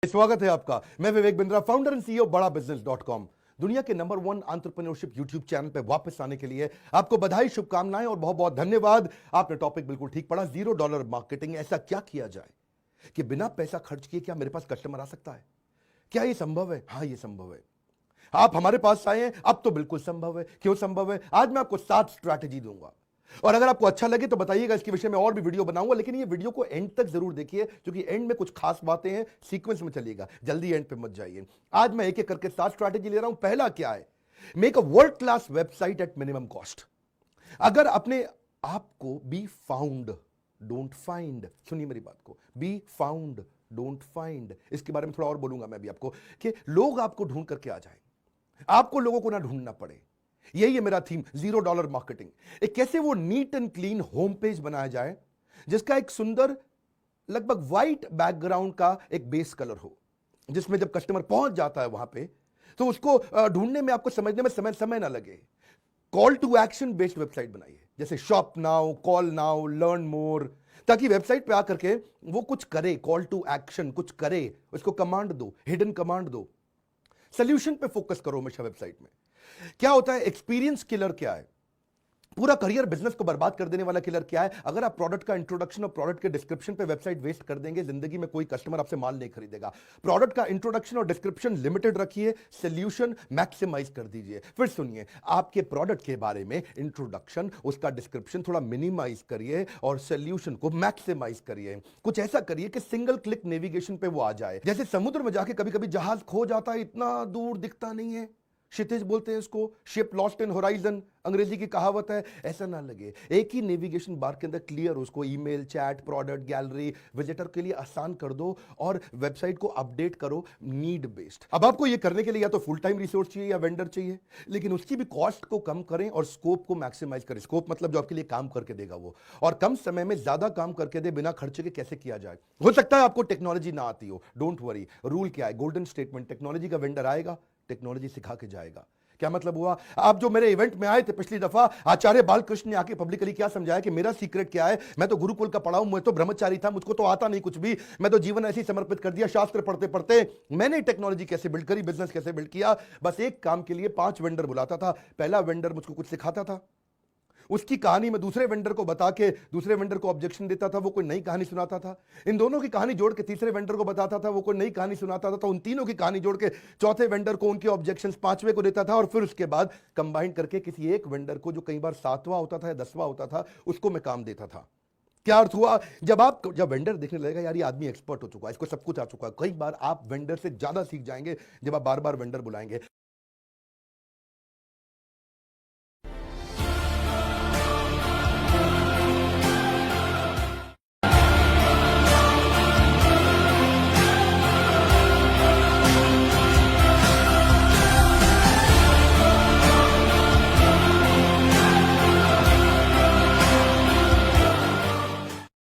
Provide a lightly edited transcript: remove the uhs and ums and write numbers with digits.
स्वागत है आपका। मैं Vivek Bindra, founder and CEO बड़ा बिजनेस .com। दुनिया के नंबर 1 एंटरप्रेन्योरशिप यूट्यूब चैनल पे वापस आने के लिए आपको बधाई, शुभकामनाएं और बहुत बहुत धन्यवाद। आपने टॉपिक बिल्कुल ठीक पढ़ा, $0 मार्केटिंग। ऐसा क्या किया जाए कि बिना पैसा खर्च किए क्या मेरे पास कस्टमर आ सकता है? क्या यह संभव है? हाँ, यह संभव है। आप हमारे पास आए हैं, अब तो बिल्कुल संभव है। क्यों संभव है? आज मैं आपको 7 स्ट्रैटेजी दूंगा और अगर आपको अच्छा लगे तो बताइएगा, इसके विषय में और भी वीडियो बनाऊंगा, लेकिन ये वीडियो को एंड तक जरूर देखिए क्योंकि एंड में कुछ खास बातें हैं। सीक्वेंस में चलिएगा, जल्दी एंड पे मत जाइए। आज मैं एक एक करके 7 स्ट्रैटेजी ले रहा हूं। पहला क्या है? Make a world class website at minimum cost. अगर अपने आपको बी फाउंड डोंट फाइंड, सुनिए मेरी बात को, बी फाउंड डोंट फाइंड, इसके बारे में थोड़ा और बोलूंगा मैं भी आपको कि लोग आपको ढूंढ करके आ जाए, आपको लोगों को ना ढूंढना पड़े। यही है मेरा थीम, $0 मार्केटिंग। एक कैसे वो neat and clean home page बनाया जाए जिसका एक सुंदर लगभग व्हाइट बैकग्राउंड का एक बेस कलर हो, जिसमें जब कस्टमर पहुंच जाता है वहां पे तो उसको ढूंढने में, आपको समझने में समय ना लगे। Call to action based website बनाइए, जैसे shop now, call now, learn more, ताकि वेबसाइट पे आकर के वो कुछ करे, कॉल टू एक्शन कुछ करे, उसको कमांड दो, हिडन कमांड दो। सोल्यूशन पे फोकस करो हमेशा वेबसाइट में। क्या होता है? एक्सपीरियंस किलर क्या है? पूरा करियर बिजनेस को बर्बाद कर देने वाला किलर क्या है? अगर आप प्रोडक्ट का इंट्रोडक्शन और प्रोडक्ट के डिस्क्रिप्शन पे वेबसाइट वेस्ट कर देंगे, जिंदगी में कोई कस्टमर आपसे माल नहीं खरीदेगा। प्रोडक्ट का इंट्रोडक्शन और डिस्क्रिप्शन लिमिटेड रखिए, सोल्यूशन मैक्सिमाइज कर दीजिए। फिर सुनिए, आपके प्रोडक्ट के बारे में इंट्रोडक्शन, उसका डिस्क्रिप्शन थोड़ा मिनिमाइज करिए और सोल्यूशन को मैक्सिमाइज करिए। कुछ ऐसा करिए कि सिंगल क्लिक नेविगेशन पे वो आ जाए। जैसे समुद्र में जाके कभी कभी जहाज खो जाता है, इतना दूर दिखता नहीं है, क्षितिज बोलते हैं इसको, शिप लॉस्ट इन होराइजन अंग्रेजी की कहावत है। ऐसा ना लगे, एक ही नेविगेशन बार के अंदर क्लियर, उसको email, chat, product, gallery, visitor के लिए आसान कर दो और वेबसाइट को अपडेट करो नीड बेस्ड। अब आपको ये करने के लिए या तो फुल टाइम रिसोर्स चाहिए या वेंडर चाहिए, लेकिन उसकी भी कॉस्ट को कम करें और स्कोप को मैक्सिमाइज करें। स्कोप मतलब जो आपके लिए काम करके देगा वो, और कम समय में ज्यादा काम करके दे बिना खर्चे के। कैसे किया जाए? हो सकता है आपको टेक्नोलॉजी ना आती हो, डोंट वरी। रूल क्या है? गोल्डन स्टेटमेंट, टेक्नोलॉजी का वेंडर आएगा, टेक्नोलॉजी सिखा के जाएगा। क्या मतलब हुआ? आप जो मेरे इवेंट में आए थे पिछली दफा, आचार्य बालकृष्ण ने आके पब्लिकली क्या समझाया कि मेरा सीक्रेट क्या है? मैं तो गुरुकुल का पढ़ा हूं, मैं तो ब्रह्मचारी था, मुझको तो आता नहीं कुछ भी, मैं तो जीवन ऐसे ही समर्पित कर दिया। शास्त्र पढ़ते पढ़ते मैंने टेक्नोलॉजी कैसे बिल्ड करी, बिजनेस कैसे बिल्ड किया। बस एक काम के लिए 5 वेंडर बुलाता था। पहला वेंडर मुझको कुछ सिखाता था, उसकी कहानी मैं दूसरे वेंडर को बता के दूसरे वेंडर को ऑब्जेक्शन देता था, वो कोई नई कहानी सुनाता था। इन दोनों की कहानी जोड़ के तीसरे वेंडर को बताता था, वो कोई नई कहानी सुनाता था। तो उन तीनों की कहानी जोड़ के चौथे वेंडर को उनके ऑब्जेक्शंस पांचवें को देता था, और फिर उसके बाद कंबाइन करके किसी एक वेंडर को, जो कई बार 7वां होता था या 10वां होता था, उसको मैं काम देता था। क्या अर्थ हुआ? जब वेंडर देखने लगेगा यार ये आदमी एक्सपर्ट हो चुका है, इसको सब कुछ आ चुका है, कई बार आप वेंडर से ज्यादा सीख जाएंगे जब आप बार बार वेंडर बुलाएंगे।